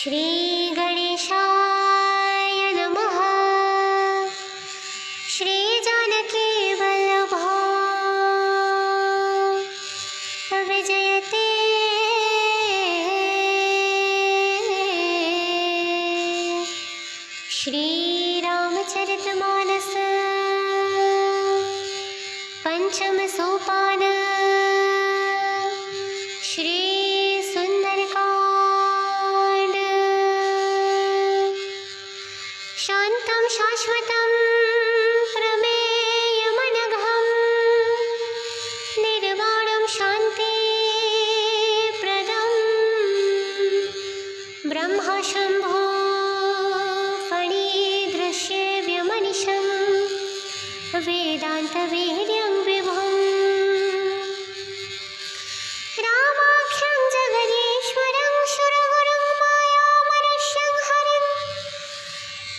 श्री गणेशाय नमः। श्री जानकी वल्लभो विजयते। श्री रामचरितमानस पंचम सोपान। श्री सुंदरकांड। शांतं शाश्वतं प्रमेयमनघं निर्वाणं शान्तिप्रदं ब्रह्म शम्भो फणीदृश्यव्यमनिशं वेदान्तवेद्यं विभुम् रामाख्यं जगदीश्वरं सुरगुरुं मायामनुष्यं हरिं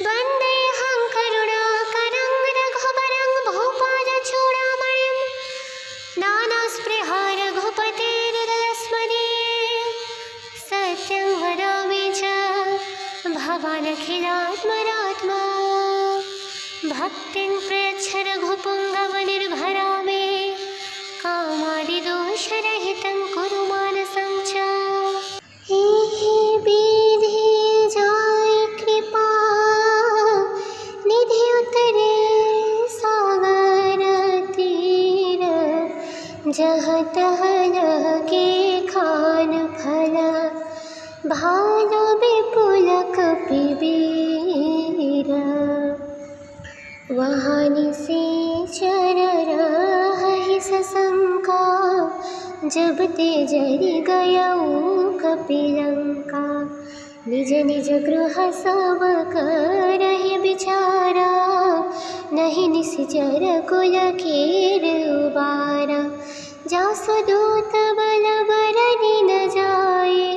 वन्देऽहं करुणाकरं रघुवरं भूपालचूडामणिं नानास्पृहा रघुपतेर्हृदयस्मरे सत्यं वदामि च भवानखिलात्मरात्मा भक्तिं प्रयच्छ रघुपुङ्गवनिर्भरा मे कामादिदोषरहितं कुरु मानसं च। हे विधि जाय कृपा निधि उतरे सागर तीर जहाँ तहाँ लगे खान फला भालो विपुल कपिबीर वहाँ निशाचर रहि सशंका जब ते जरि गयउ कपिलंका निज निज गृह सब करहि बिचारा नहीं निश्चर कुल कीर उबारा जासु दूत बल बरनि न जाए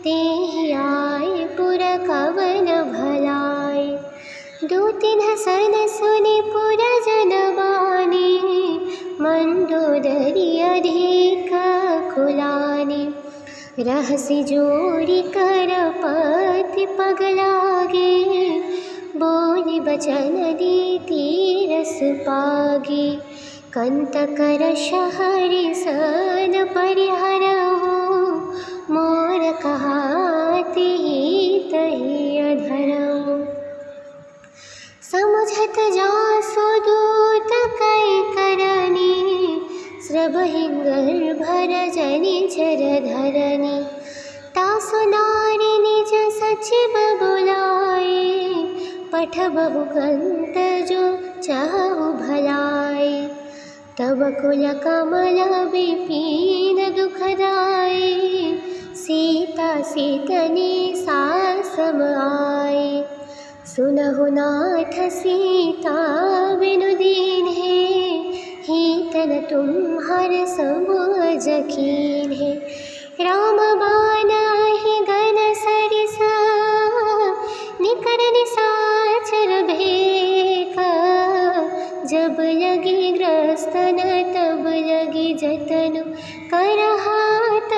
तेहि आए पुर कवन भलाए दूतिन सन सुनि पुर जन बानी मंडोदरी अधिक कुलानी रहसि जोड़ी कर पति पगलागे बोली बचन दीति रस पागे कंत कर शहरी सन परिहरहु मोर कहाति तहि अधरहु समुझत जासु दूत कै करनी श्रवहिंगर भर जनि चर धरनी तासु नारी निज सचिव बुलाए पठबहु कंत जो चाहु भलाए तब कुल कमल विपीन दुखदाए सीता सीतनी सासम आए सुनहु नाथ सीता बिनु दीन्हे हीतन तुम्हार समझ कीन्हे राम बानाहि गन सरिसा निकर निशाचर भेका जब लगी ग्रस्तन तब लगी जतनु कर हाथ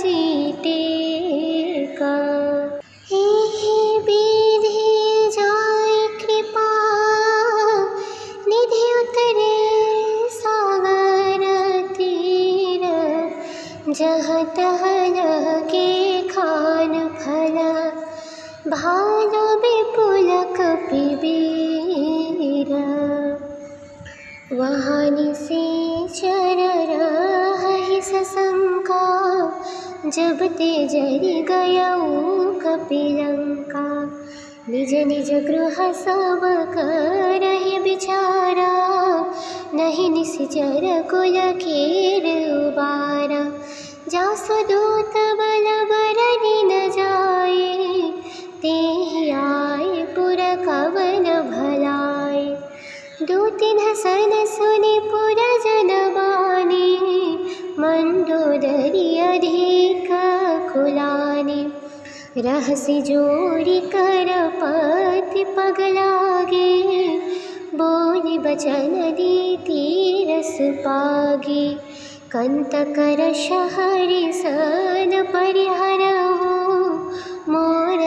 जीते का। हे विधि जाय कृपा निधि उतरे सागर तीर जहाँ तहाँ लगे खान फला भालो विपुल कपिबीर वहाँ निशाचर रहि सशंका जब ते जरि गयउ कपिलंका निज निज गृह सब करहि बिचारा नहीं निश्चर कुल कीर उबारा जासु दूत बल बरनि न जाए तेहि आए पुर कवन भलाए दूतिन सन सुनि पुर जन बानी मंडोदरी अधिक कुलानी रहसि जोड़ी कर पति पगलागे बोली बचन दीति रस पागे कंत कर शहरी सन परिहरहु मोर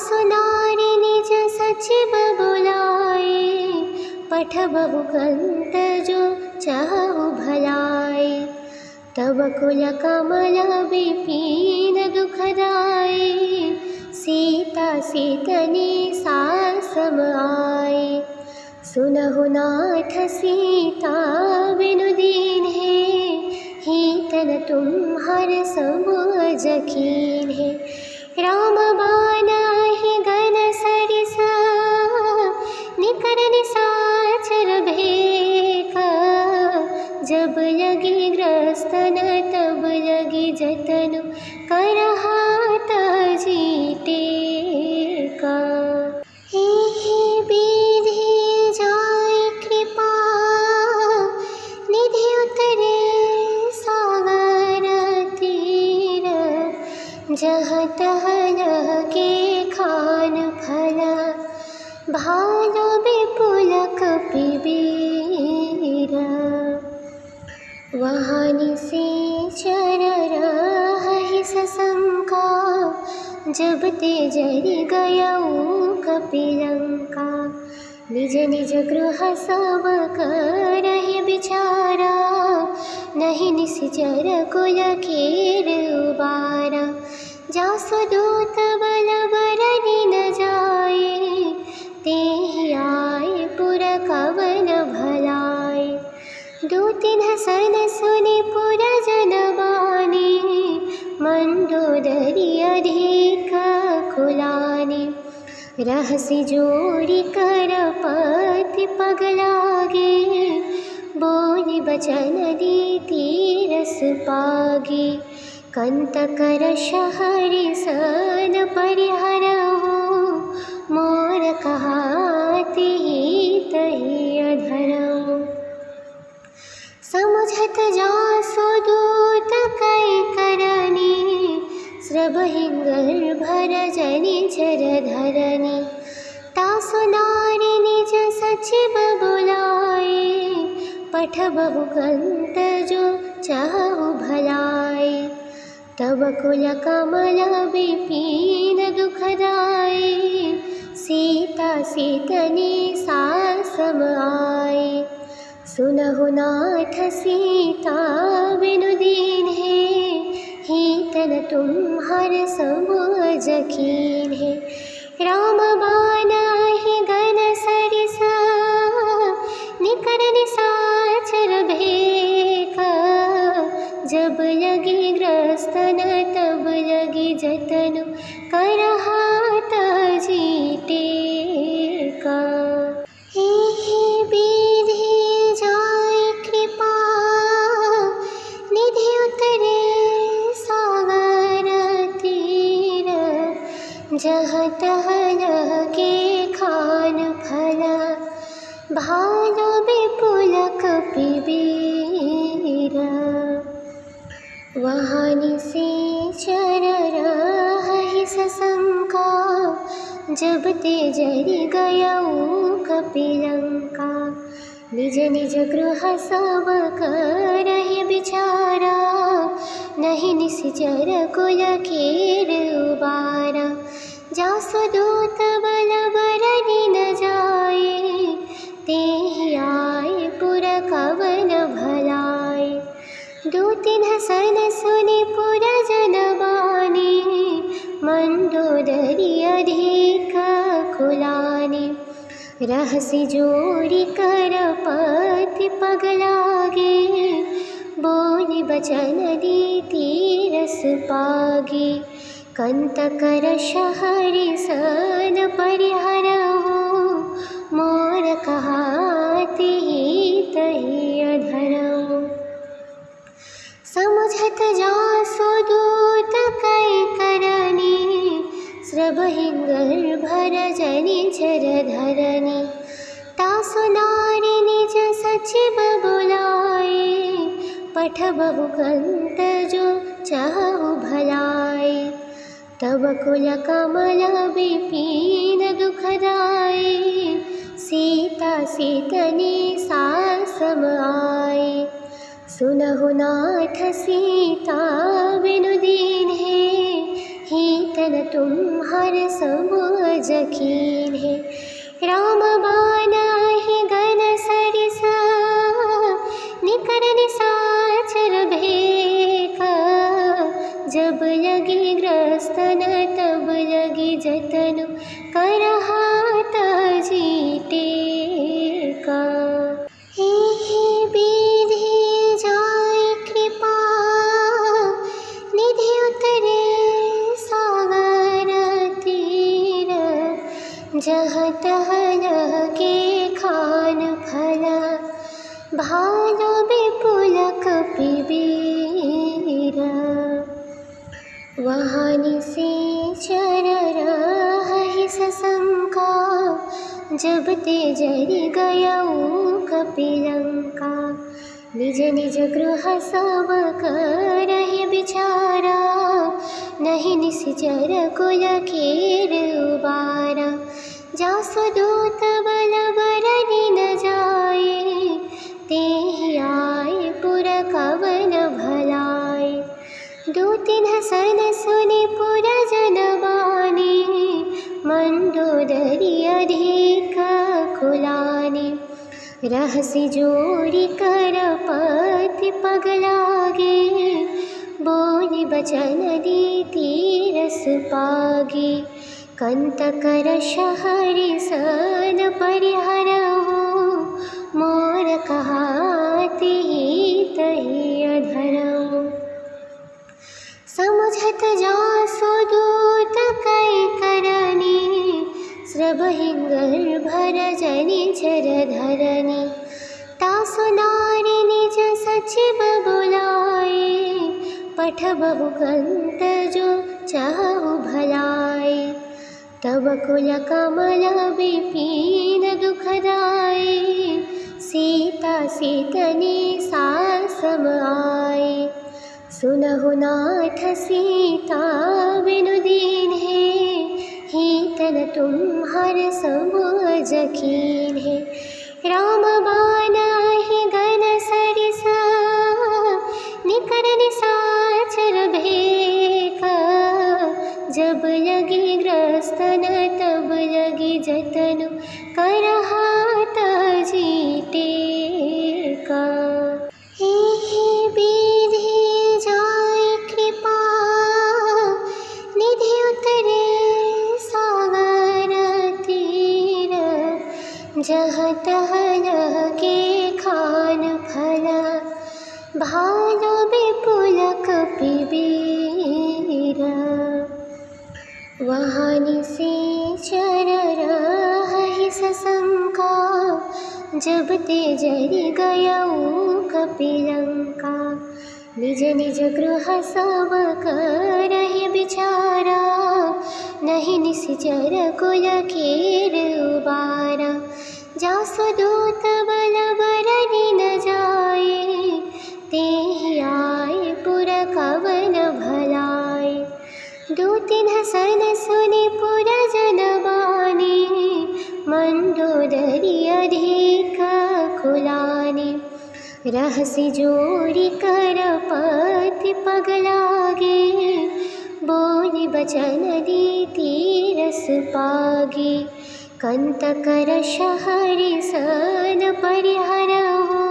जासु नारी निज सचिव बुलाए, पठबहु ग्रंथ जो चाहु भलाए। तब कुल कमल विपिन दुखदाए, सीता सीतने सासम आए। सुनहु नाथ सीता बिनु दीन्हे, हीतन तुम्हर समझ कीन्हे। राम बानाहि गन सरिसा, निकर निसाचर भेका। जब लगी ग्रस्तन तब लगी जतन, करहात जीते का। एहि विधि जाय कृपा, निधि उतरे सागर तीर। जहाँ तहाँ लगे खान फल, भालो विपुल कपिबीर। वहाँ निशाचर रहहि सशंका, जब ते जरि गयउ कपिलंका। निज निज गृह सब करहि बिचारा, नहीं निश्चर कुल कीर उबारा। जासु दूत बल बरनि न जाए, तेहि आए पुर कवन भलाए। दूतिन सन सुनि पुर जन बानी, मंदोदरी अधिक कुलानी। रहसि जोरी कर पति पग लागे, बोली बचन दी रस पागे। कंतकर शहरि सन परिहरहु, मोर कहाति तहि अधरहु। समुझत जासु दूत कै करनी, स्रबहिंगर भर जनि चर धरनी। तासु नारी निज सचिव बुलाए, पठबहु ग्रंथ जो चाहु भलाए। तब कुल कमल विपिन दुखदाए, सीता सीतने सासम आए। सुनहु नाथ सीता बिनु दीन्हे, हीतन तुम्हर समझ कीन्हे। राम बानाहि गन सरिसा, निकर निसाचर भेका। जब लगी ग्रस्तन तब लगी जतन, करहात जीते का। एहि विधि जाय कृपा, निधि उतरे सागर तीर। जहाँ तहाँ लगे खान फल, भालो विपुल कपिबीर। वहाँ निशाचर रहहि सशंका, जब ते जरि गयउ कपिलंका। निज निज गृह सब करहि बिचारा, नहीं निश्चर कुल कीर उबारा। जासु दूत बल बरनि न जाए, तेहि आए पुर कवन भलाए। दूतिन सन सुनि पुर जन बानी, मंदोदरी अधिक कुलानी। रहसि जोरी कर पति पग लागे, बोली बचन दी रस पागे। कंतकर शहरि सन परिहरहु, मोर कहाति तहि अधरहु। समुझत जासु दूत कै करनी, स्रबहिंगर भर जनि चर धरनी। तासु नारी निज सचिव बुलाए, पठबहु ग्रंथ जो चाहु भलाए। तब कुल कमल विपिन दुखदाए, सीता सीतने सासम आए। सुनहु नाथ सीता बिनु दीन्हे, हित तन तुम्हार समझ कीन्हे। राम बाना ही गन सरिसा निकर निसाचर भेका। जब लगी ग्रस्तन तब लगी जतन करहात जीते का। हे विधि जाय कृपा निधि उतरे सागर तीर। जहाँ तह लगे खान फला भालो विपुल कपिबीर। वहाँ निशाचर रहि सशंका जब ते जरि गयउ कपिलंका। निज निज गृह सब करहि बिचारा नहीं निश्चर कुल खेर उबारा। जासु दूत बल बरनि न जाए तेहि आए पुर कवन भलाए। दूतिन सन सुनि पुर जन बानी मंडोदरी अधिक कुलानी। रहसि जोरी कर पति पग लागे बोली बचन दीति रस पागे। कंत कर शहरि सन परिहरहु मोर कहाति तहि अधरहु। समुझत जासु दूत कै करनी श्रवहिंगर भर जनि चर धरनी। तासु नारी निज सचिव बुलाए पठबहु कंत जो चाहु भलाए। तब कुल कमल विपिन दुखदाए सीता सीतनि सासम आए। सुनहु नाथ सीता बिनु दीन्हे हीतन तुम्हार समझ कीन्हे। राम बाना ही गन सरिसा निकर निसाचर भेका। जब लगी ग्रस्तन तब लगी जतन करहात जीते का। हे विधि जाय कृपा निधि उतरे सागर तीर। जहाँ तह लगे खान फला भालो विपुल कपिबीर। वहाँ निशाचर रहि सशंका जब ते जरि गयउ कपिलंका। निज निज गृह सब करहि बिचारा नहीं निश्चर कुल खेर उबारा। जासु दूत बल बरनि न जाए तेहि आए पुर कवन भलाए। दूतिन सन सुनि पुर जन बानी मंडोदरी अधिक कुलानी। रहसि जोरी कर पति पग लागे बोली बचन दीति रस पागे। कंत कर शहरि सन परिहरहु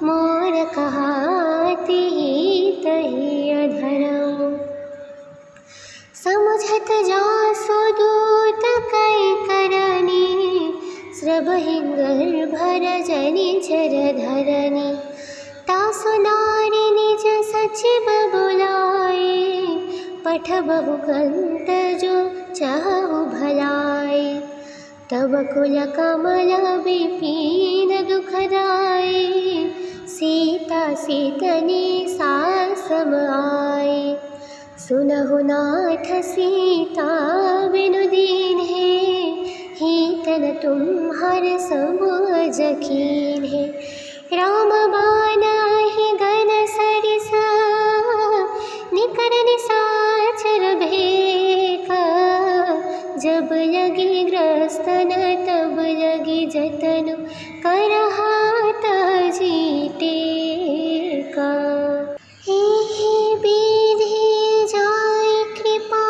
मोर कहाति तहि अधरहु। समुझत जासु दूत कै करनी श्रवहिंगर भर जनि चर धरनी। तासु नारी निज सचिव बुलाए पठबहु कंत जो चाहु भलाए। तब कुल कमल विपिन दुखदाए सीता सीतनि सासम आए। सुनहु नाथ सीता बिनु दीन्हे हीतन तुम्हार समझ कीन्हे। राम बाना ही गन सरिसा निकर निसाचर भेका। जब लगी ग्रस्तन तब लगी जतन करहात जीते का। हे विधि जाय कृपा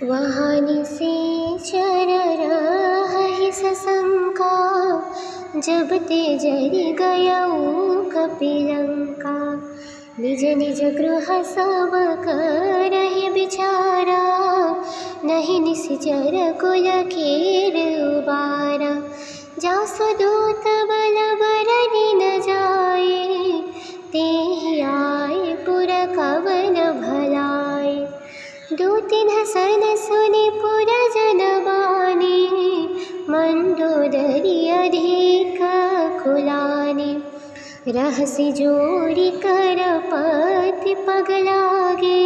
वहाँ निशाचर रहहि सशंका, जब ते जरि गयउ कपिलंका। निज निज गृह सब करहि बिचारा, नहीं निश्चर कुल कीर उबारा। जासु दूत बल बरनि न जाए, तेहि आए पुर कवन भलाए। दो तिन्ह सन सुनि पुर जन बानी, मंदोदरी अधिक कुलानी। रहसि जोरी कर पति पग लागे,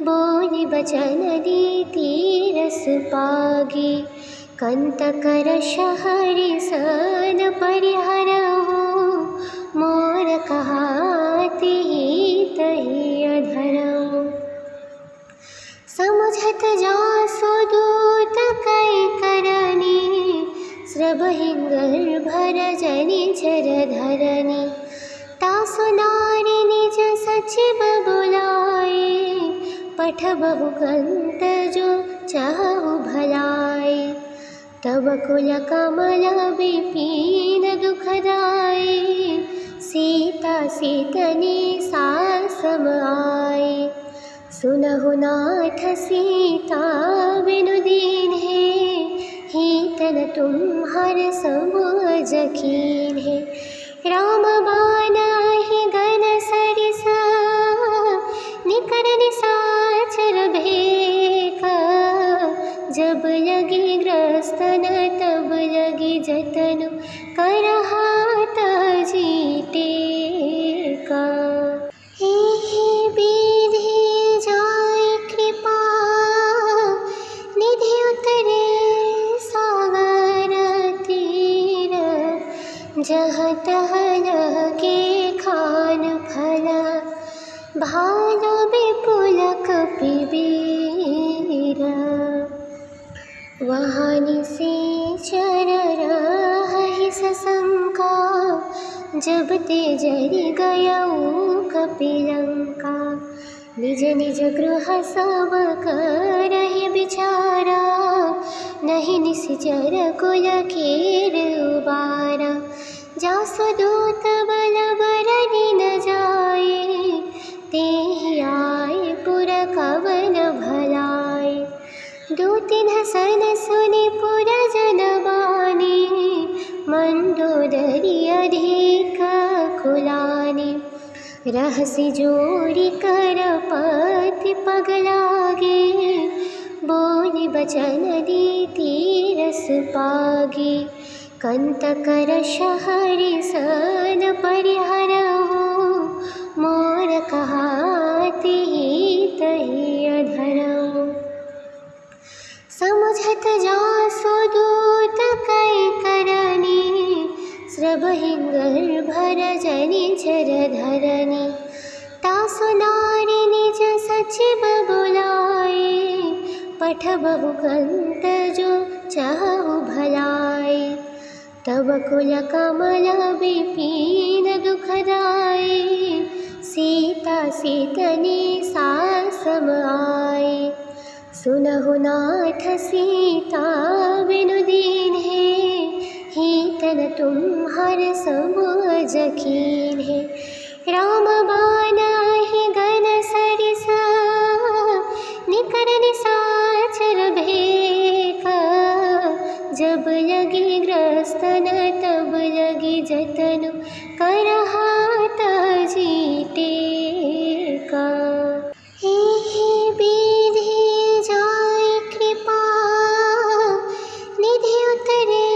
बोली बचन दी रस पागे। कंतकर शहरि सन परिहरहु, मोर कहाति तहि अधरहु। समुझत जासु दूत कै करनी, श्रवहिंगर भर जनि झर धरनी। तासु नारी निज सचिव बुलाए, पठबहु ग्रंथ जो चाहु भलाए। तब कुल कमल विपिन दुखदाए, सीता सीतनि सासम आए। सुनहु नाथ सीता बिनु दीन्हे, हीतन तुम्हर समझ कीन्हे। राम बानाहि गन सरिसा, निकर निशाचर भेका। जब लगी ग्रस्तन तब लगी जतन, करहात जीते का। एहि विधि जाय कृपा, निधि उतरे सागर तीर। जहाँ तहाँ लगे खान फला, भालो विपुल कपिबीर। वहाँ निशाचर रहहि सशंका, जब ते जरि गयउ कपिलंका। निज निज गृह सब करहि बिचारा, नहीं निश्चर कुल कीर उबारा। जासु दूत बल बरनि न जाए, तेहि आए पुर कवन भलाए। दो तिन्ह सन सुनि पुर जन बानी, मंदोदरी अधिक कुलानी। रहसि जोरी कर पति पग लागे, बोली बचन दी रस पागे। कंतकर शहरि सन परिहरहु, मोर कहाति तहि अधरहु। समुझत जासु दूत कै करनी, श्रवहिंगर भर जनि झर धरनी। तासु नारी निज सचिव बुलाए, पठबहु ग्रंथ जो चाहु भलाए। तब कुल कमल विपिन दुखदाए, सीता सीतनि सासम आए। सुनहु नाथ सीता बिनु दीन्हे, हीतन तुम्हर समझ कीन्हे। राम बानाहि गन सरिसा, निकर निशाचर भेका। जब लगी ग्रस्तन तब लगी जतन, करहात जीते का। एहि विधि जाय कृपा, निधि उतरे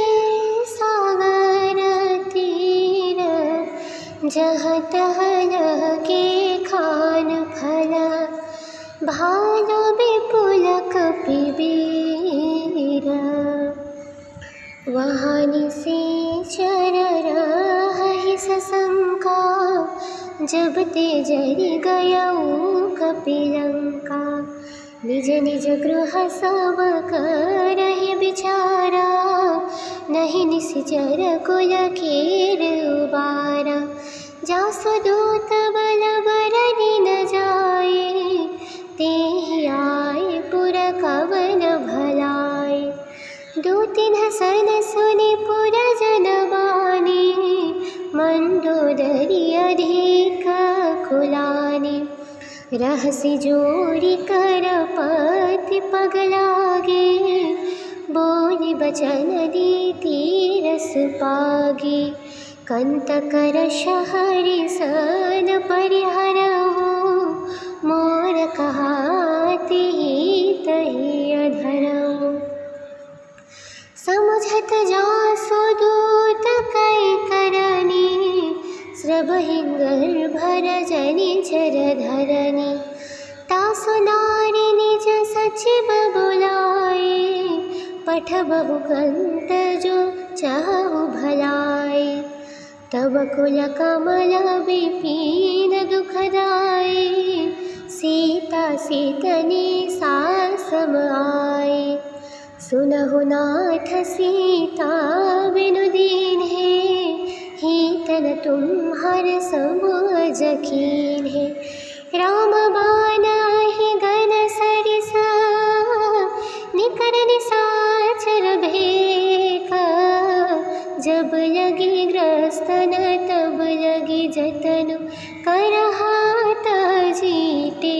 सागर तीर। जहाँ तहाँ लगे खान फला, भालो विपुल कपिबीर। वहाँ निशाचर रहहि सशंका, जब ते जरि गयउ कपिलंका। निज निज गृह सब करहि बिचारा, नहीं निश्चर कुल कीर उबारा। जासु दूत बल बरनि न जाए, तेहि आए पुर कवन तिन्ह सन सुनि पुर जनबानी, मंडोदरी अधिक कुलानी। रहसि जोरी कर पति पग लागे, बोली बचन दीति रस पागी। कंत कर शहरी सन परिहरहु, मोर कहाति तहि अधरहु। समुझत जासु दूत कै करनी, श्रवहिंगर भर जनि चर धरनी। तासु नारी निज सचिव बुलाए, पठबहु कंत जो चाहु भलाए। तब कुल कमल विपिन दुखदाए, सीता सीतनि सासम आए। सुनहु नाथ सीता बिनु दीन्हे, हीतन तुम्हर समझ कीन्हे। राम बानाहि गन सरिसा, निकर निसाचर भेका। जब लगी ग्रस्तन तब लगी जतनु, करहात जीते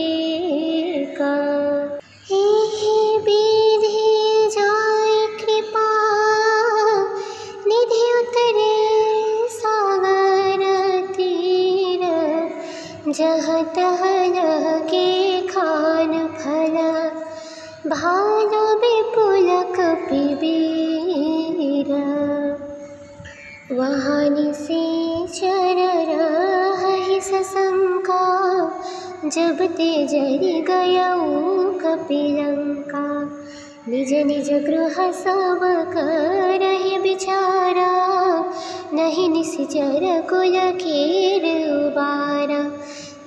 का। हे विधि जाय कृपा, निधि उतरे सागर तीर। जहाँ तहाँ लगे खान फला, भालो विपुल कपिबीर। वहाँ निशाचर रहहि सशंका, जब ते जरि गयउ कपिलंका। निज निज गृह सब करहि बिचारा, नहीं निश्चर कुल कीर उबारा।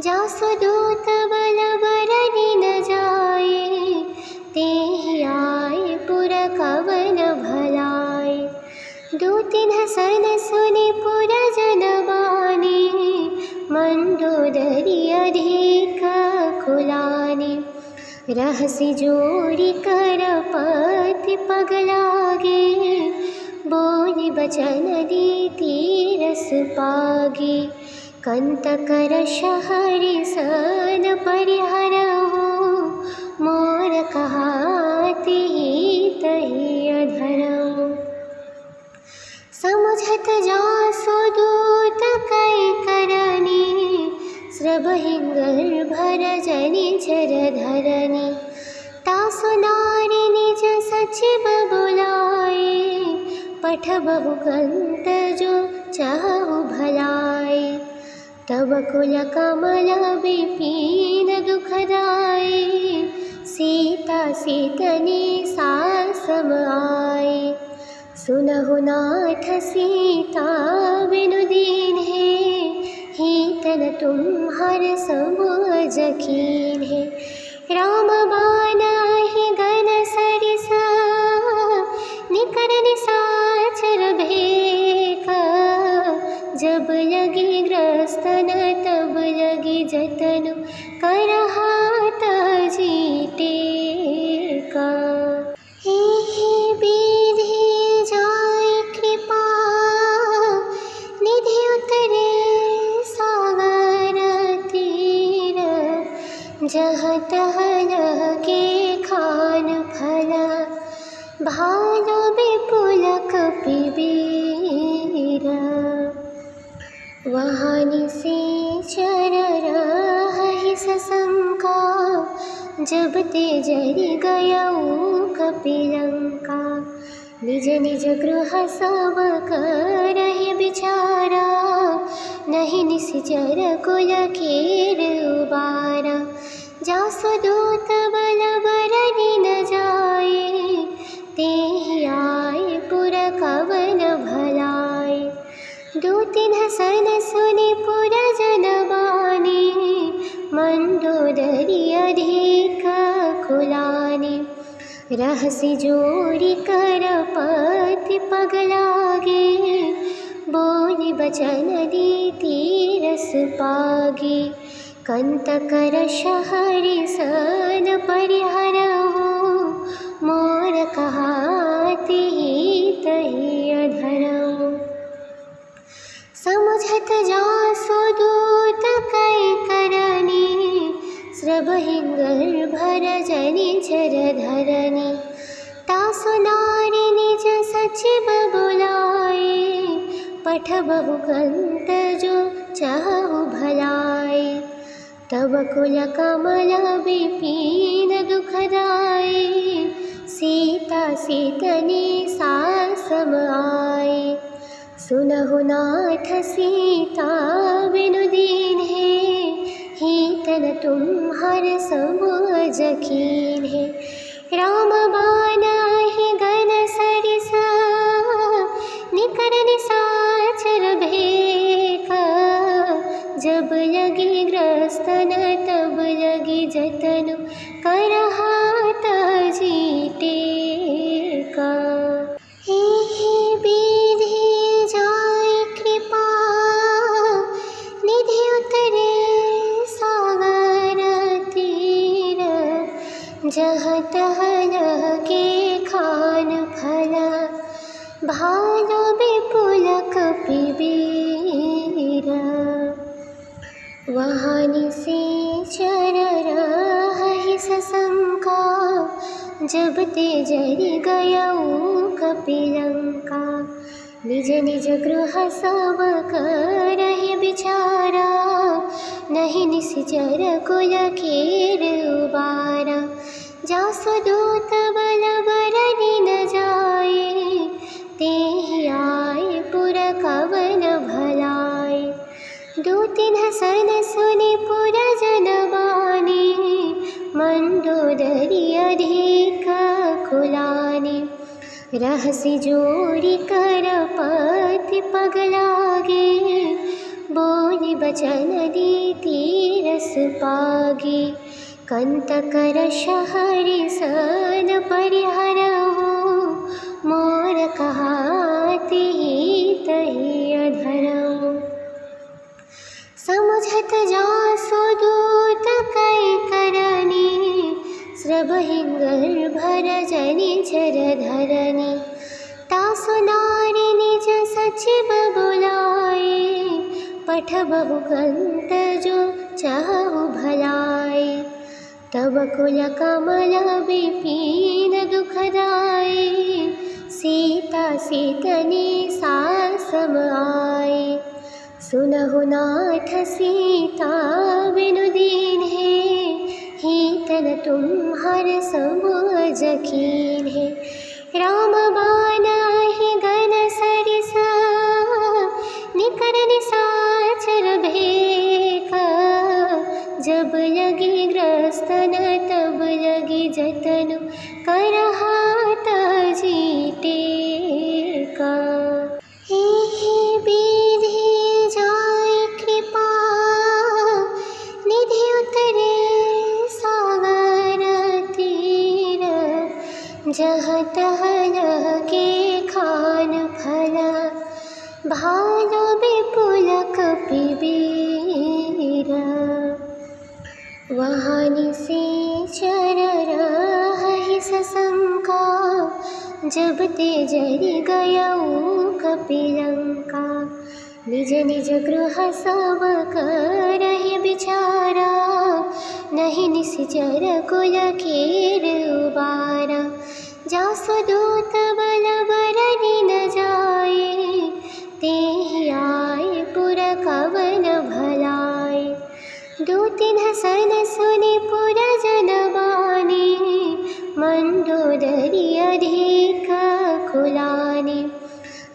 जासु दूत बल बरनि न जाए, तेहि आए पुर कवन भलाए। दो तिन्ह सन सुनि पुर जनबानी, मंडोदरी अधिक कुलानी। रहसि जोरी कर पति पग लागे, बोली बचन दीति रस पागी। कंत कर शहरी सन परिहरहु, मोर कहाति तहि अधरहु। समुझत जासु दूत कै करनी, श्रवहिंगर भर जनि चर धरनी। तासु नारी निज सचिव बुलाए, पठबहु कंत जो चाहु भलाए। तब कुल कमल विपिन दुखदाए, सीता सीतनि सासम आए। सुनहु नाथ सीता बिनु दीन्हे, हीतन तुम्हर समझ कीन्हे। राम बानाहि गन सरिसा, निकर निसाचर भेका। जब लगी ग्रस्तन तब लगी जतनु, करहात जीते का। हे विधि जाय कृपा, निधि उतरे सागर तीर। जहाँ तहाँ लगे खान फला, भालो विपुल कपिबीर। वहाँ निशाचर रहहि सशंका, जब ते जरि गयउ कपिलंका। निज निज गृह सब करहि बिचारा, नहीं निश्चर कुल कीर उबारा। जासु दूत बल बरनि न जाए, तेहि आए पुर कवन भलाए। दो तिन्ह सन सुनि पुर जनबानी, मंडोदरी अधिक कुलानी। रहसि जोरी कर पति पग लागे, बोली बचन दीति रस पागी। कंत कर शहरी सन परिहरहु, मोर कहाति समझत जासु दूत कै करनी, स्रबहिंगर भर जनि झर धरनी। तासु नारी निज सचिव बुलाए, पठबहु ग्रंथ जो चाहु भलाए। तब कुल कमल विपिन दुखदाए, सीता सीतने सासम आए। सुनहु नाथ सीता बिनु दीन्हे, हीतन तुम हर समझ कीन्हे। राम बानाहि गन सरिसा, निकर निसाचर भेका। जब लगी ग्रस्तन तब लगी जतन, करहात जीते का। एहि विधि जाय कृपा, निधि उतरे सागर तीर। जहाँ तहाँ लगे खान फल, भालो विपुल कपिबीर। वहाँ निशाचर रहहि सशंका, जब ते जरि गयउ कपिलंका। निज निज गृह सब करहि बिचारा, नहीं निश्चर कुल कीर उबारा। जासु दूत बल बरनि न जाए, तेहि आए पुर कवन भलाए। दो तीन सन सुनि पुर जन बानी, मंदोदरी अधिक कुलानी। रहसि जोरी कर पति पग लागे, बोली बचन दीति रस पागे। कंतकर शहरि सन परिहरहु, मोर कहाति तहि अधरहु। समझत जासु दूत कै करनी, स्रबहिंगर भर जनि झर धरनी। तासु नारी निज सचिव बुलाए, पठबहु ग्रंथ जो चाहु भलाए। तब कुल कमल विपिन दुखदाए, सीता सीतने सासम आए। सुनहु नाथ सीता बिनु दीन्हे, हीतन तुम हर समझ कीन्हे। राम बानाहि गन सरिसा, निकर निसाचर भेका। जब लगी ग्रस्तन तब लगी जतन, करहात जीते का। एहि विधि जाय कृपा, निधि उतरे सागर तीर। जहाँ तहाँ लगे खान फल, भालो विपुल कपिबीर। वहाँ निशाचर रहहि सशंका, जब ते जरि गयउ कपिलंका। निज निज गृह सब करहि बिचारा, नहीं निश्चर कुल कीर उबारा। जासु दूत बल बरनि न जाए, तेहि आए पुर कवन भलाए। दो तीन सन सुनि पुर जन बानी, मंदोदरी अधिक कुलानी।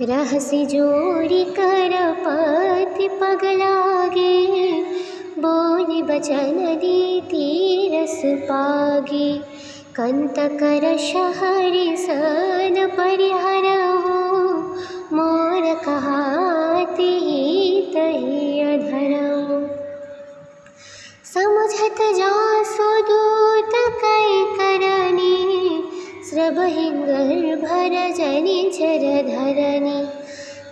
रहसि जोरी कर पति पग लागे, बोली बचन दीति रस पागे। कंतकर शहरि सन परिहरहु, मोर कहाति तहि अधरहु। समझत जासु दूत कै करनी, स्रबहिंगर भर जनि झर धरनी।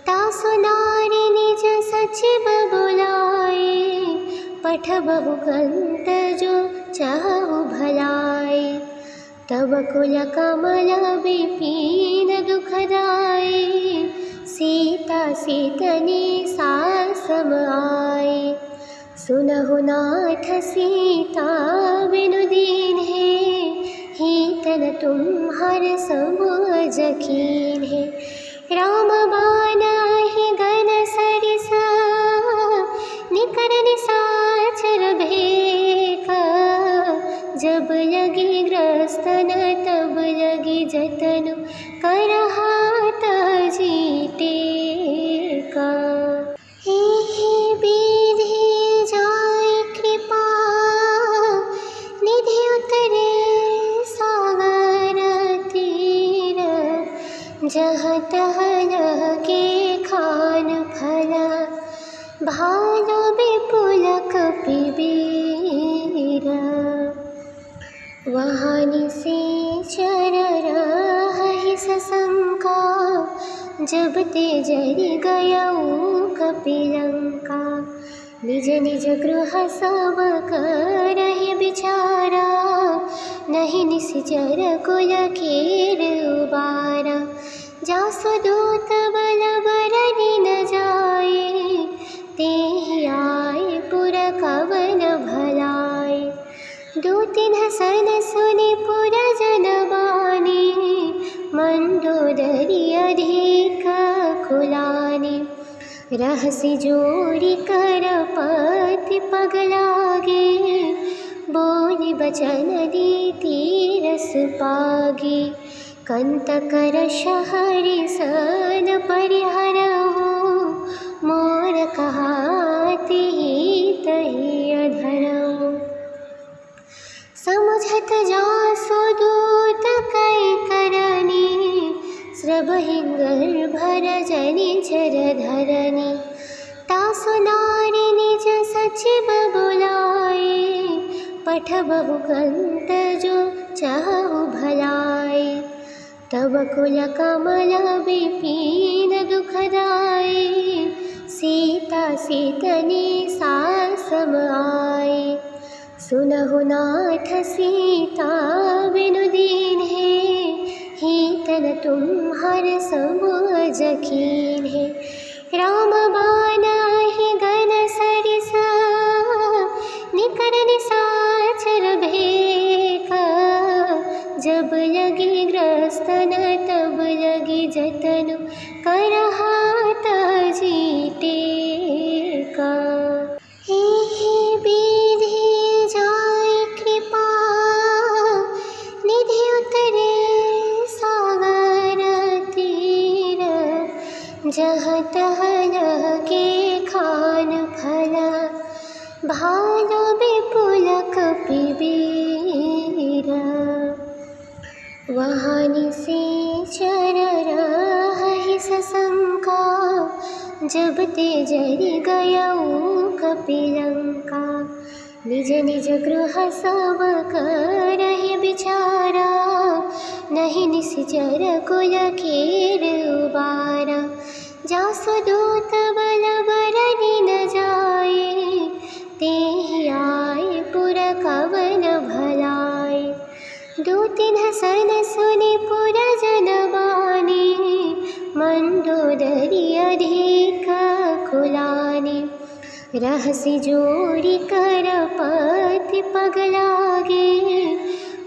तासु नारी निज सचिव बुलाए, पठबहु ग्रंथ जो चाहु भलाए। तब कुल कमल विपिन दुखदाए, सीता सीतने सासम आए। सुनहु नाथ सीता बिनु दीन है, हीतन तुम्हार समझ कीन है। राम बाना ही गन सरिसा, निकर निसाचर भेका। जब लगी ग्रस्तन तब लगी जतन, कर हाथ जीते का। हे विधि जाय कृपा, निधि उतरे सागर तीर। जहाँ तहाँ लगे खान फला, भालो विपुल कपिबीर। वहाँ निशाचर रही सशंका, जब ते जरि गयऊ कपिलंका। निज निज गृह सब करहि बिचारा, नहीं निश्चर कुल कीर उबारा। जासु दूत बल बरनि न जाए, तेहि आए पुर कवन भलाए। दूतिन सन सुनि पुर जन बानी, मंडोदरी अधिक कुलानी। रहसि जोरी कर पति पग लागे, बोली बचन दीति रस पागे। कंत कर शहरि सन परिहरहु, मोर कहाति तहि अधरहु। समझत जासु दूत कै करनी, श्रवहिंगर भर जनि चर धरनी। तासु नारी निज सचिव बुलाए, पठबहु कंत जो चाहु भलाए। तब कुल कमल विपिन दुखदाए, सीता सीतने सासम आए। सुनहु नाथ सीता बिनु दीन है, हीतन तुम्हार समझ कीन है। राम बाना ही गन सरिसा, निकर निसाचर भेका। जब लगी ग्रस्तन तब लगी जतन, कर हाथ जीते का। हे विधि जाय कृपा, निधि उतरे सागर तीर। जहाँ तहाँ लगे खान फला, भालो विपुल कपिबीर। वहाँ निशाचर रही सशंका, जब ते जरि गयऊ कपिलंका। निज निज गृह सब करहि बिचारा, नहीं निश्चर कुल कीर उबारा। जासु दूत बल बरनि न जाए, तेहि आए पुर कवन भलाए। दूतिन सन सुनि पुर जन बानी, मंडोदरी अधिक कुलानी। रहसि जोरी कर पति पग लागे,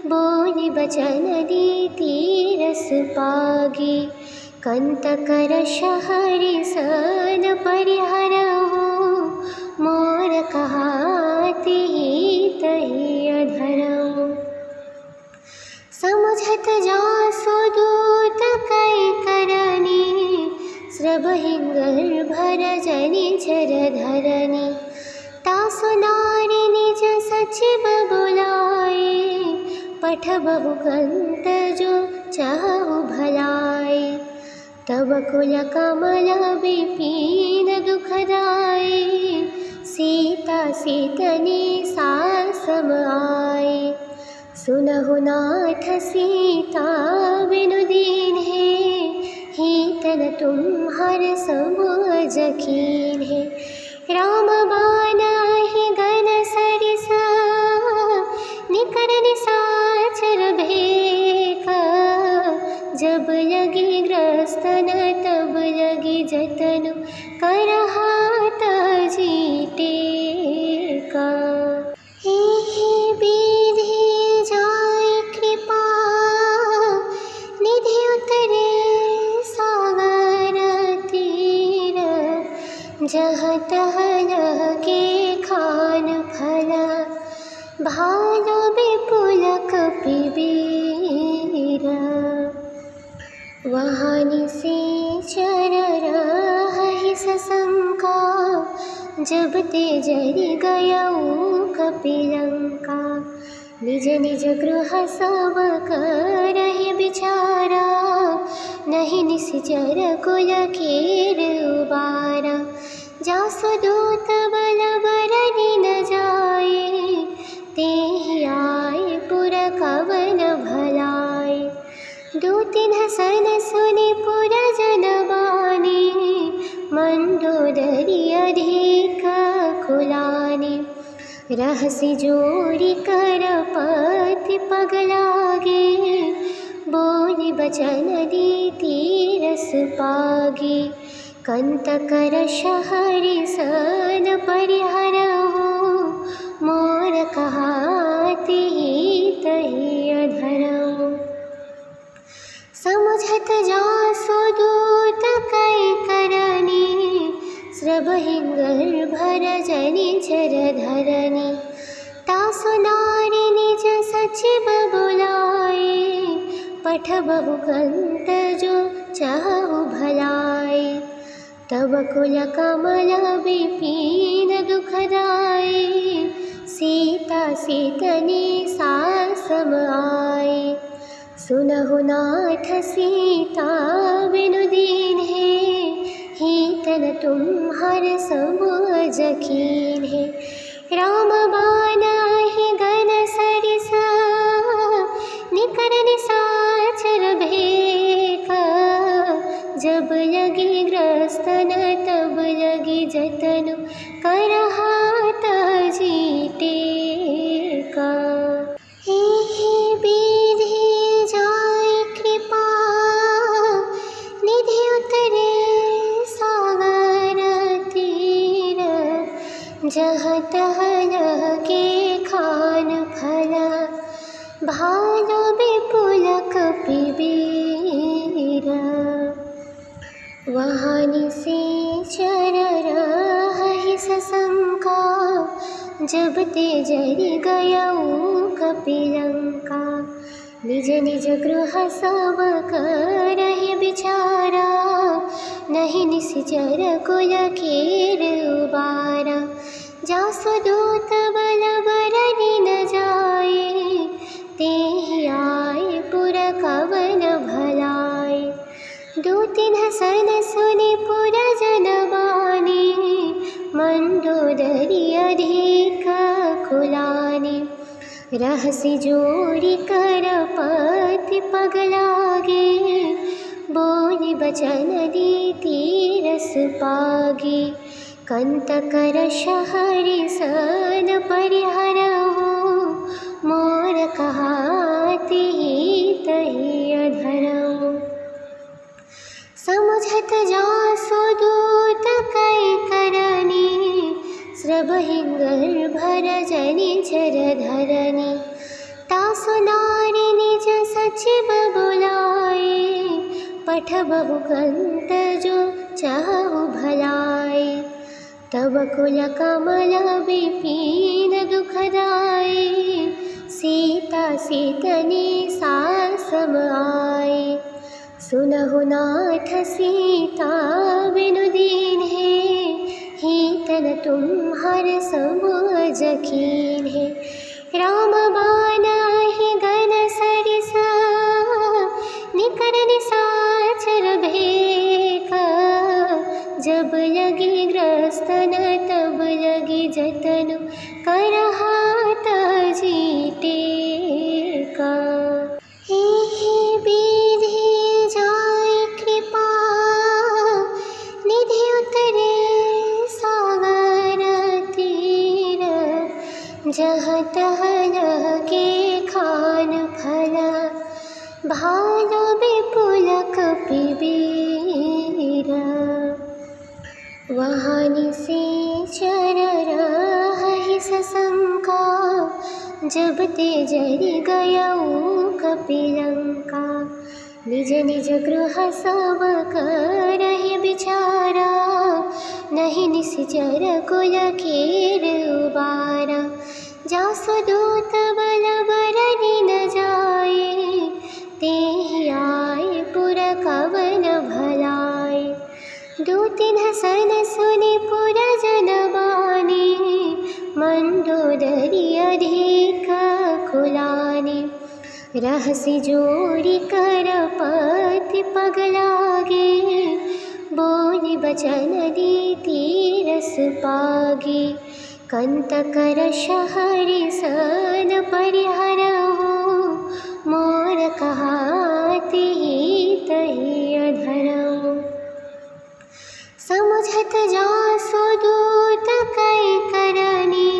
बोली बचन दीति रस पागे। कंत कर शहरि सन परिहरहु, मोर कहाति तहि अधरहु। समझत जासु दूत कै करनी, श्रवहिंगर भर जनि चर धरनी। तासु नारी निज सचिव बुलाए, पठबहु कंत जो चाहु भलाए। तब कुल कमल विपिन दुखदाए, सीता सीतने सासम आए। सुनहु नाथ सीता बिनु दीन है, हीतन तुम्हार समझ कीन है। राम बाना ही गन सरिसा, निकर निसाचर भेका। जब लगी ग्रस्तन तब लगी वहाँ निशाचर रहहि सशंका, जब ते जरि गयउ कपिलंका। निज निज गृह सब करहि बिचारा, नहीं निश्चर कुल कीर उबारा। जासु दूत बल बरनि न जाए, तेहि आए पुर कवन भलाए। दूतिन सन सुनि पुर जन बानी, मंदोदरी अधिक कुलानी। रहसि जोरी कर पति पग लागे, बोली बचन दीति रस पागे। कंतकर शहरि सन परिहरहु, मोर कहाति तहि अधरहु। समुझत जासु दूत कै करनी, श्रबहिंगर भर जनि झर धरनी। तासु नारी निज सचिव बुलाए, पठबहु ग्रंथ जो चाहु भलाए। तब कुल कमल विपिन दुखदाए, सीता सीतनि सासम आए। सुनहु नाथ सीता बिनु दीन्हे, हीतन तुम्हर समझ कीन्हे। राम बानाहि गन सरिसा, निकर निशाचर भेका। जब लगी ग्रस्तन तब लगी जतन, करहात जीते का। एहि विधि जाय कृपा, निधि उतरे सागर तीर। जहाँ तहाँ लगे खान फला, भालो विपुल कपिबीर। वहाँ निशाचर रहहि सशंका, जब ते जरि गयउ कपिलंका। निज निज गृह सब करहि बिचारा, नहीं निश्चर कुल कीर उबारा। जासु दूत बल बरनि न जाए, तेहि आए पुर कवन भलाए। दूतिन सन सुनि पुर जन बानी, मंदोदरी अधिक कुलानी। रहसि जोरी कर पति पग लागे, बोली बचन दीति रस पागे। कंतकर शहरि सन परिहरहु, मोर कहाति तहि अधरहु। समुझत जासु दूत कै करनी, श्रबहिंगर भर जनि झर धरनी। तासु नारी निज सचिव बुलाए, पठबहु ग्रंथ जो चाहु भलाए। तब कुल कमल विपिन दुखदाए, सीता सीतनि सासम आए। सुनहु नाथ सीता बिनु दीन्हे, हीतन तुम्हर समझ कीन्हे। राम बानाहि गन सरिसा, निकर निशाचर भेका। जब लगी ग्रस्तन तब लगी जतन, करहात जीते का। एहि विधि जाय कृपा, निधि उतरे सागर तीर। जहाँ तहाँ लगे खान फला, भालो विपुल कपिबीर। वहाँ निशाचर रहहि सशंका, जब ते जरि गयउ कपिलंका। निज निज गृह सब करहि बिचारा, नहीं निश्चर कुल कीर उबारा। जासु दूत बल बरनि न जाए, तेहि आए पुर कवन दो तीन हसन सुनि पुर जन बानी, मंडोदरी अधिक कुलानी। रहसि जोरी कर पति पग लागे, बोली बचन दीति रस पागी। कंत कर शहरी सन परिहरहु, मोर कहाति तहि अधरहु। समुझत जासु दूत कै करनी,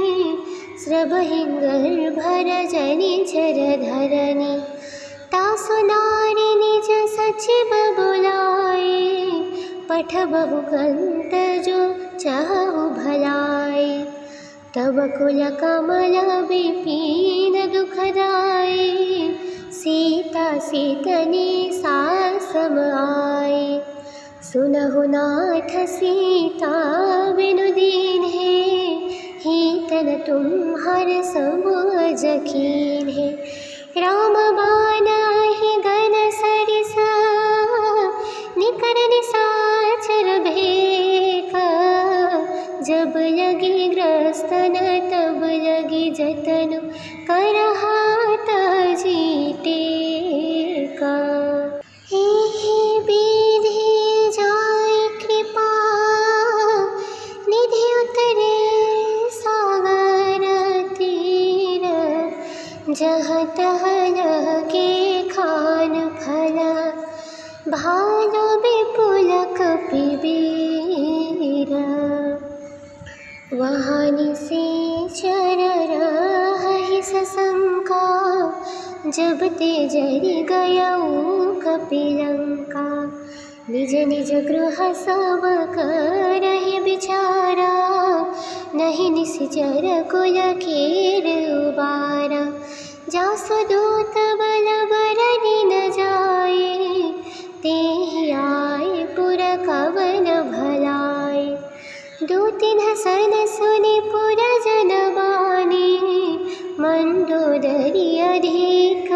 स्रबहि गर्भर जनि झर धरनी। तासु नारी निज सचिव बुलाए, पठबहु कंत जो चाहु भलाए। तब कुल कमल विपिन दुखदाए, सीता सीतनि सासम आए। सुनहु नाथ सीता बिनु दीन्हे, हीतन तुम्हर समझ कीन्हे। राम बानाहि गन सरिसा, निकर निसाचर भेका। जब लगी ग्रस्तन तब लगी जतन, करहात जीते का। हे विधि जाय कृपा, निधि उतरे सागर तीर। जहाँ तहाँ लगे खान फला, भालो विपुल कपिबीर। वहाँ निशाचर रहहि सशंका, जब ते जरि गयउ कपिलंका। निज निज गृह सब करहि बिचारा, नहीं निश्चर कुल कीर उबारा। जासु दूत बल बरनि न जाए, तेहि आए पुर कवन भलाए। दो तीन हसन सुनि पुर जन बानी, मंडोदरी अधिक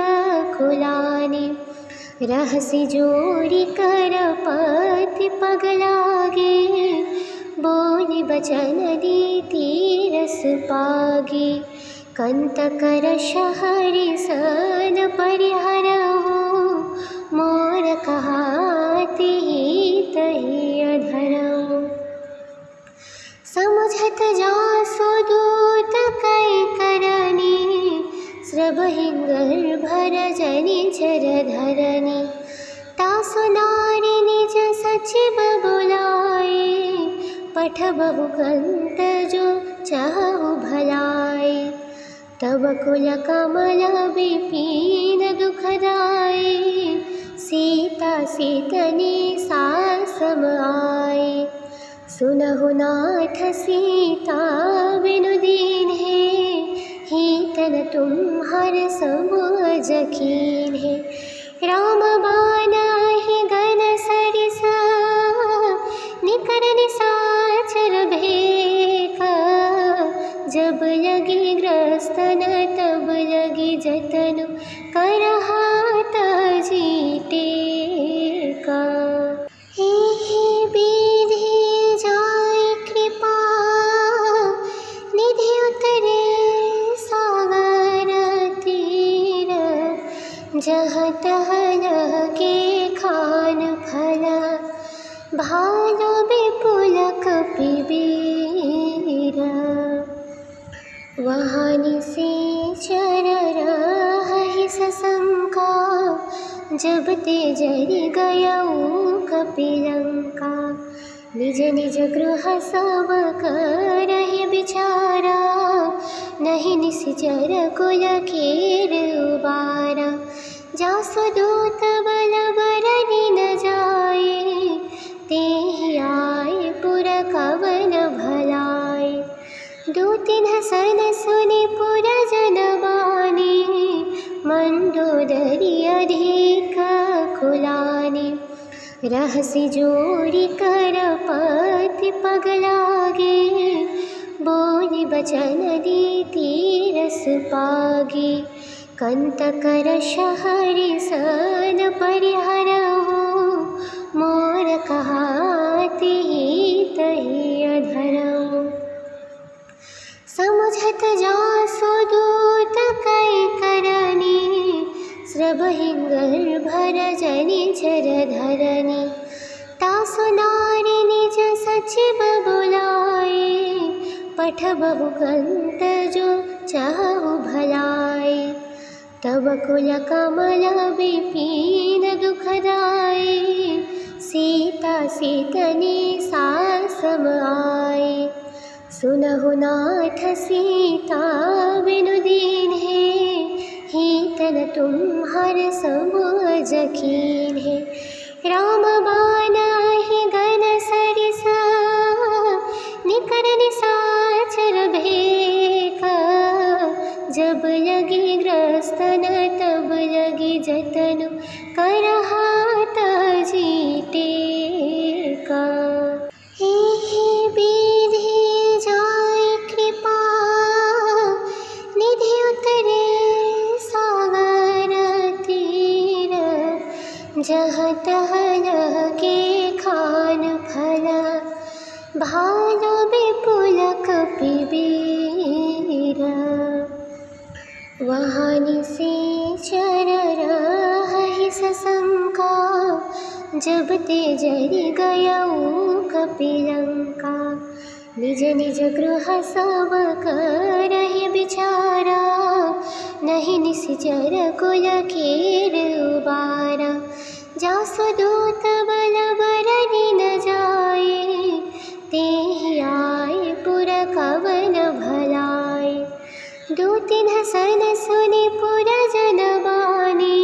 कुलानी। रहसि जोरी कर पति पग लागे, बोली बचन दीति रस पागी। कंत कर शहरी सन परिहरहु, मोर कहाति तहि अधरहु। समुझत जासु दूत कै करनी, स्रबहि गर्भर जनि झर धरनी। तासु नारी निज सचिव बुलाए, पठबहु कंत जो चाहु भलाए। तब कुल कमल विपिन दुखदाए, सीता सीतनि सासम आए। सुनहु नाथ सीता बिनु दीन्हे, हीतन तुम्हर समझ कीन्हे। राम बानाहि गन सरिसा, निकर निसाचर भेका। जब लगी ग्रस्तन तब लगी जतन, करहात जीते का। हे विधि जाय कृपा, निधि उतरे सागर तीर। जहाँ तहाँ लगे खान फला, भालो विपुल कपिबीर। वहाँ निशाचर रहहि सशंका, जब ते जरि गयउ कपिलंका। निज निज गृह सब करहि बिचारा, नहीं निश्चर कुल कीर उबारा। जासु दूत बल बरनि न जाए, तेहि आए पुर कवन भलाए। दो तीन हसन सुनि पुर जन बानी, मंडोदरी अधिक कुलानी। रहसि जोरी कर पति पग लागे, बोली बचन दीति रस पागी। कंत कर शहरी सन परिहरहु, मोर कहाति हिंगल भर जनि चर धरनी तासु नारी निज सचिव बुलाए पठ बहु ग्रंथ जो चाहु भलाए तब कुल कमल विपिन दुखदाए सीता सीतने सासम आए सुनहु नाथ सीता बिनु दीन है हीतन तुम हर समझ कीन है राम बाना ही गन सरिसा निकर निसाचर भेका जब लगी ग्रस्तन तब लगी जतन कर हाथ जीते का हे विधि जाय कृपा निधि उतरे सागर तीर जहाँ तह लगे खान फल भालो विपुल कपिबीर वहाँ निशाचर रहि सशंका जब ते जरि गयउ कपिलंका निज निज गृह सब करहि बिचारा नहीं निश्चर कुल खेर उबारा जासु दूत बल बरनि न जाए तेहि आए पुर कवन भलाए दो तीन सन सुनि पुर जन बानी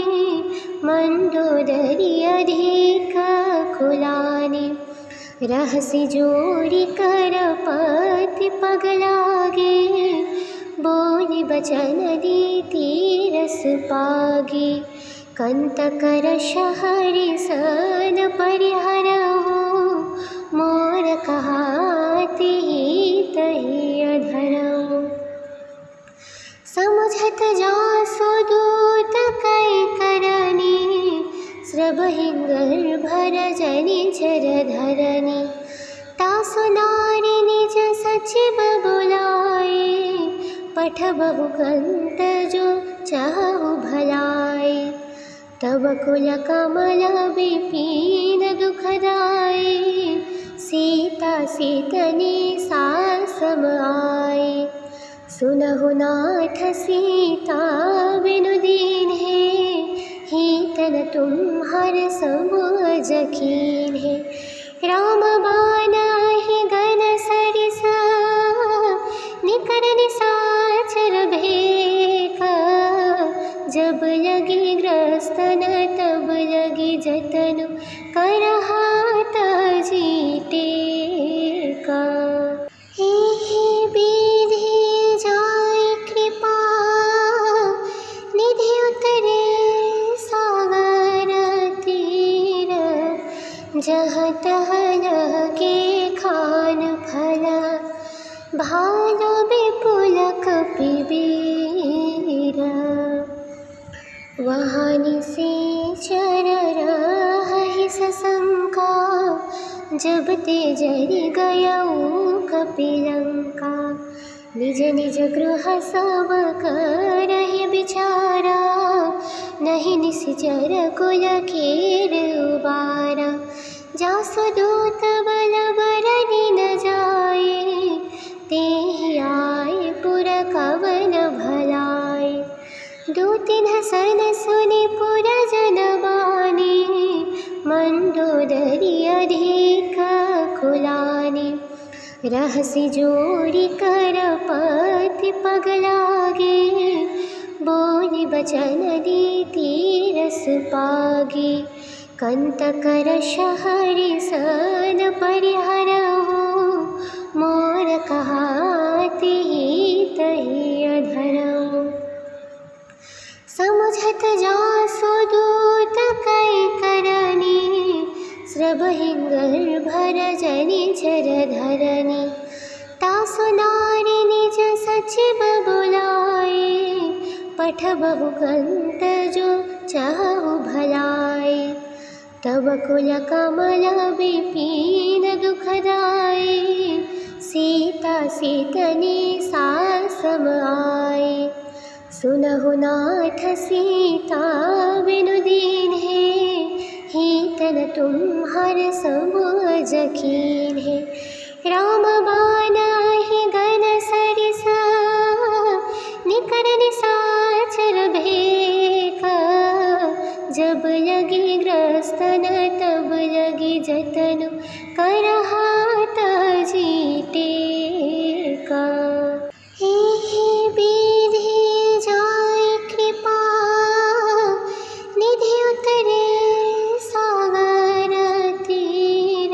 मंदोदरी अधिक खुलानी रहसि जोड़ी कर पति पग लागे बोली बचन दीति रस पागे कंत कर शहरी सन परिहरहु मोर कहाति तहि अधरहु समुझत जासु दूत कै करनी श्रभ हिंगल भर जनि चर धरनी तासु नारी निज सचिव बुलाए पठ बहु ग्रंथ जो चाहु भलाए तब कुल कमल विपिन दुखदाए सीता सीतने सासम आए सुनहु नाथ सीता बिनु दीन है हीतन तुम हर समझ कीन है राम बाना ही गन सरिसा निकर निसाचर भेका जब लगी ग्रस्तन तब लगी जतन कर हाथ जीते का हे विधि जाय कृपा निधि उतरे सागर तीर जहाँ तह लगे खान फल भालो विपुल कपिबीर वहाँ निशाचर रहि सशंका जब ते जरि गयउ कपिलंका निज निज गृह सब करहि बिचारा नहीं निश्चर कुल खेर उबारा जासु दूत बल बरनि न जाए तेहि आए पुर कवन भलाए दो तीन सन सुनि पुर जन बानी मंदोदरी अधिक खुलानी रहसि जोड़ी कर पति पग लागे बोली बचन दीति रस पागे कंत कर शहरी सन परिहरहु मोर कहाति तहि अधरहु समुझत जासु दूत कै करनी श्रभ हिंगल भर जनि चर धरनी तासु नारी निज सचिव बुलाए पठ बहु ग्रंथ जो चाहु भलाए तब कुल कमल विपिन दुखदाए सीता सीतने सासम आए सुनहु नाथ सीता बिनु दीन है, हीतन तुम्हार समझ कीन है। राम बाना ही गन सरिसा, निकर निसाचर भेका। जब लगी ग्रस्तन तब लगी जतन, करहात जीते का। हे विधि जाय कृपा, निधि उतरे सागर तीर।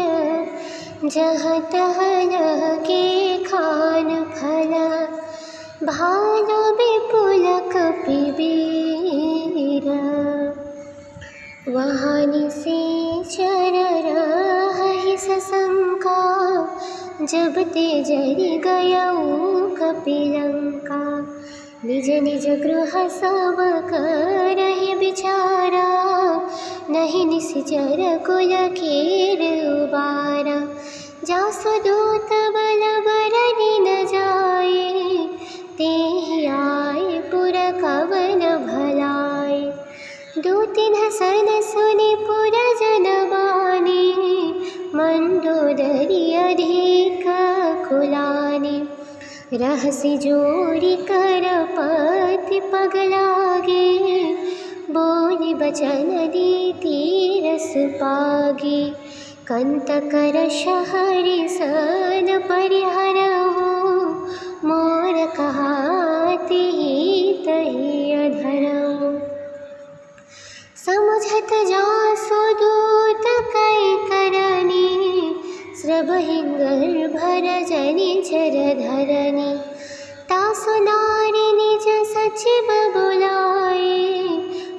जहाँ तहाँ लगे खान फला, भालो विपुल कपिबीर। वहाँ निशाचर रही सशंका, जब ते जरि गयऊ कपिलंका। निज निज गृह सब करहि बिचारा, नहीं निश्चर कुल कीर उबारा। जासु दूत बल बरनि न जाए, तेहि आए पुर कवन भलाए। दूतिन सन सुनि पुर जन बानी, मंडोदरी अधिक कुलानी। रहसि जोरी कर पति पग लागे, बोली बचन दीति रस पागे। कंत कर शहरि सन परिहरहु, मोर कहाति तहि अधरहु। समुझत जासु दूत कै करनी, श्रवहिंगर भर जनि चर धरनी। तासु नारी निज सचिव बुलाए,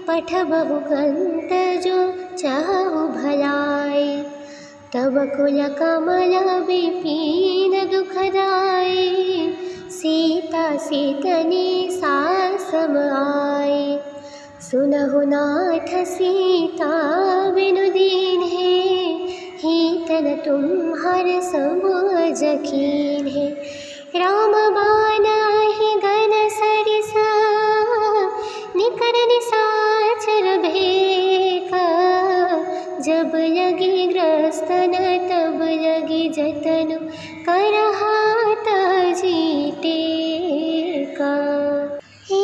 पठबहु कंत जो चाहु भलाए। तब कुल कमल विपिन दुखदाए, सीता सीतनि सासम आए। सुनहु नाथ सीता बिनु दीन है, हीतन तुम्हार समझ कीन है। राम बाना ही गन सरिसा, निकर निसाचर भेका। जब लगी ग्रस्तन तब लगी जतन, करहात जीते का। हे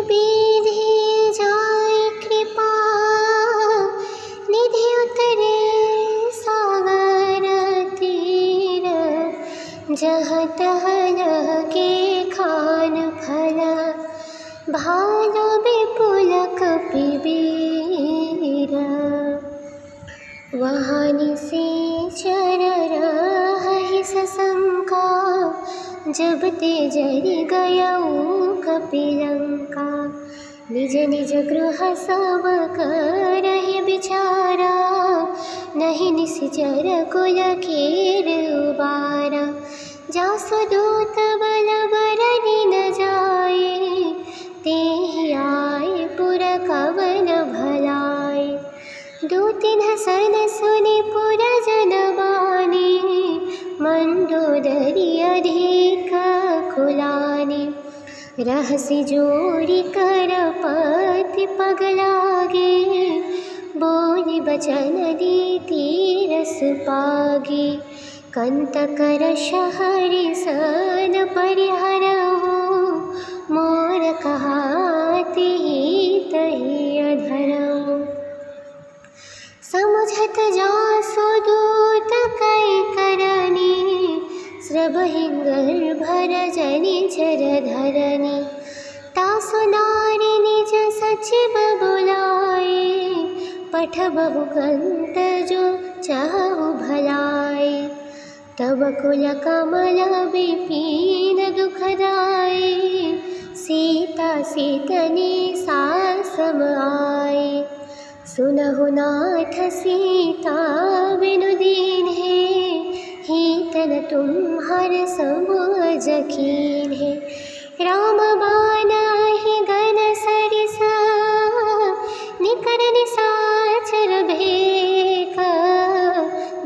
विधि जाय कृपा, निधि उतरे सागर तीर। जहाँ तहाँ लगे खान फला, भालो विपुल कपिबीर। वहाँ निशाचर रही सशंका, जब ते जरि गयऊ कपिलंका। निज निज गृह सब करहि बिचारा, नहीं निश्चर कुल कीर उबारा। जासु दूत बल बरनि न जाए, तेहि आए पुर कवन भलाए। दूतिन सन सुनि पुर जन बानी, मंडोदरी अधिक कुलानी। रहसि जोरी कर पति पग लागे, बोली बचन दीति रस पागे। कंत कर शहरि सन परिहरहु, मोर कहाति तहि अधरहु। समुझत जासु दूत कै करनी, श्रवहिंगर भर जनि चर धरनी। तासु नारी निज सचिव बुलाए, पठबहु कंत जो चाहु भलाए। तब कुल कमल विपिन दुखदाए, सीता सीतनि सासम आए। सुनहु नाथ सीता बिनु दीन है, हीतन तुम्हार समझ कीन है। राम बाना ही गन सरिसा, निकर निसाचर भेका।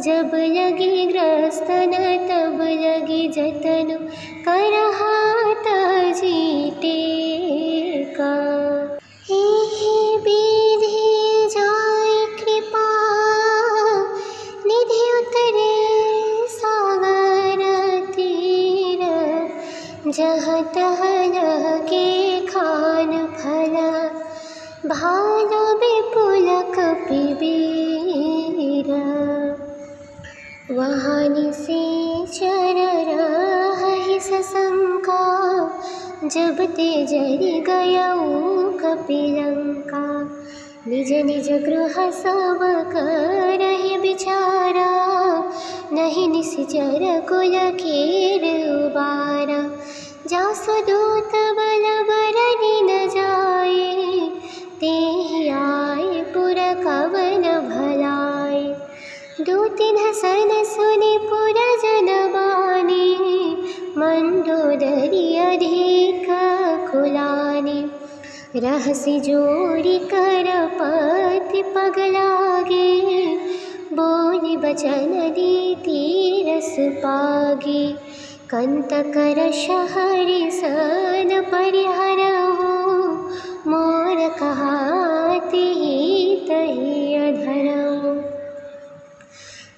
जब लगी ग्रस्तन तब लगी जतन, करहात जीते जब ते जरि गयऊ कपिलंका। निज निज गृह सब करहि बिचारा, नहीं निश्चर कुल खेर उबारा। जासु दूत बल बरनि न जाए, तेहि आए पुर कवन भलाए। दो तिन्ह सन सुनि पुर जन बानी, मंदोदरी अधिक कुलानी। रहसि जोड़ी कर पति पग लागे, बोली बचन रीति रस पागे। कंतकर शहरि सन परिहरहु, मोर कहाति तहि अधरहु।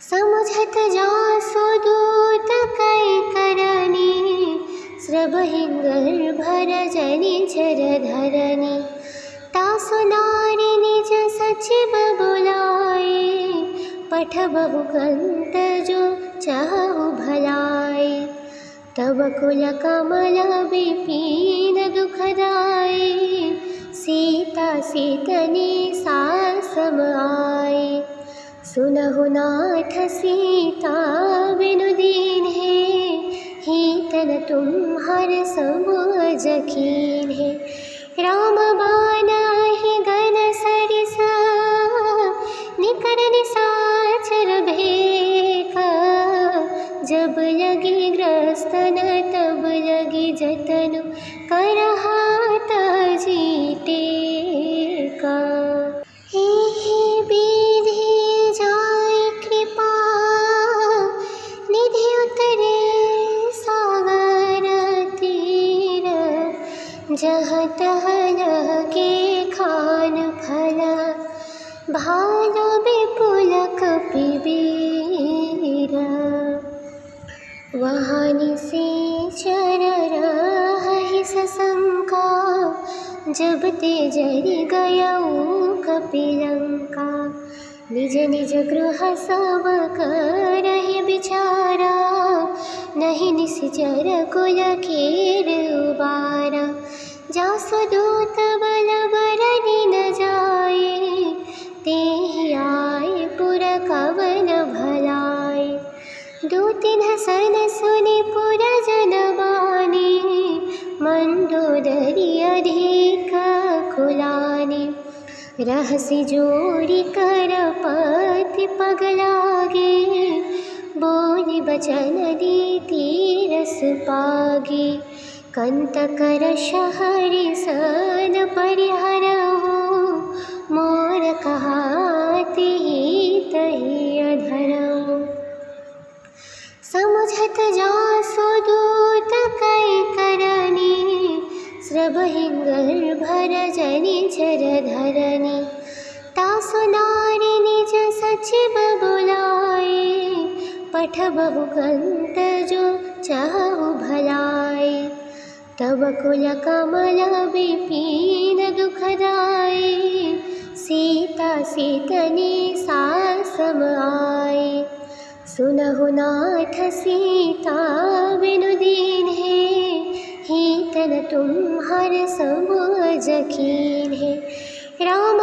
समुझत जासु दूत कै करनी, स्रबहिंगर भर जनि झर धरनी। तासु नारी निज सचिव बुलाए, पठबहु ग्रंथ जो चाहु भलाए। तब कुल कमल विपिन दुखदाए, सीता सीतनि सासम आए। सुनहु नाथ सीता बिनु दीन्हे, हीतन तुम्हर समझ कीन्हे। राम बानाहि गन सरिसा, निकर निसाचर भेका। जब लगी ग्रस्तन तब लगी जतन, करहात जीते का। एहि विधि जाय कृपा, निधि उतरे सागर तीर। जहाँ तहाँ लगे खान फल, भालो विपुल कपिबीर। वहाँ निशाचर रहहि सशंका, जब ते जरि गयऊ कपिलंका। निज निज गृह सब करहि बिचारा, नहीं निश्चर कुल खेर उबारा। जासु दूत बल बरनि न जाए, तेहि आए पुर कवन भलाए। दो तिन्ह सन सुनि पुर जन बानी, मंदोदरी अधिक कुलानी। रहसि जोड़ी कर पति पग लागे, बोली बचन रीति रस पागे। कंतकर शहरि सन परिहरहु, मोर कहाति तहि अधरहु। समुझत जासु दूत कै करनी, स्रबहिंगर भर जनि झर धरनी। तासु नारी निज सचिव बुलाए, पठबहु ग्रंथ जो चाहु भलाए। तब कुल कमल विपिन दुखदाए, सीता सीतनि सासम आए। सुनहु नाथ सीता बिनु दीन्हे, हीतन तुम्हर समझ कीन्हे। राम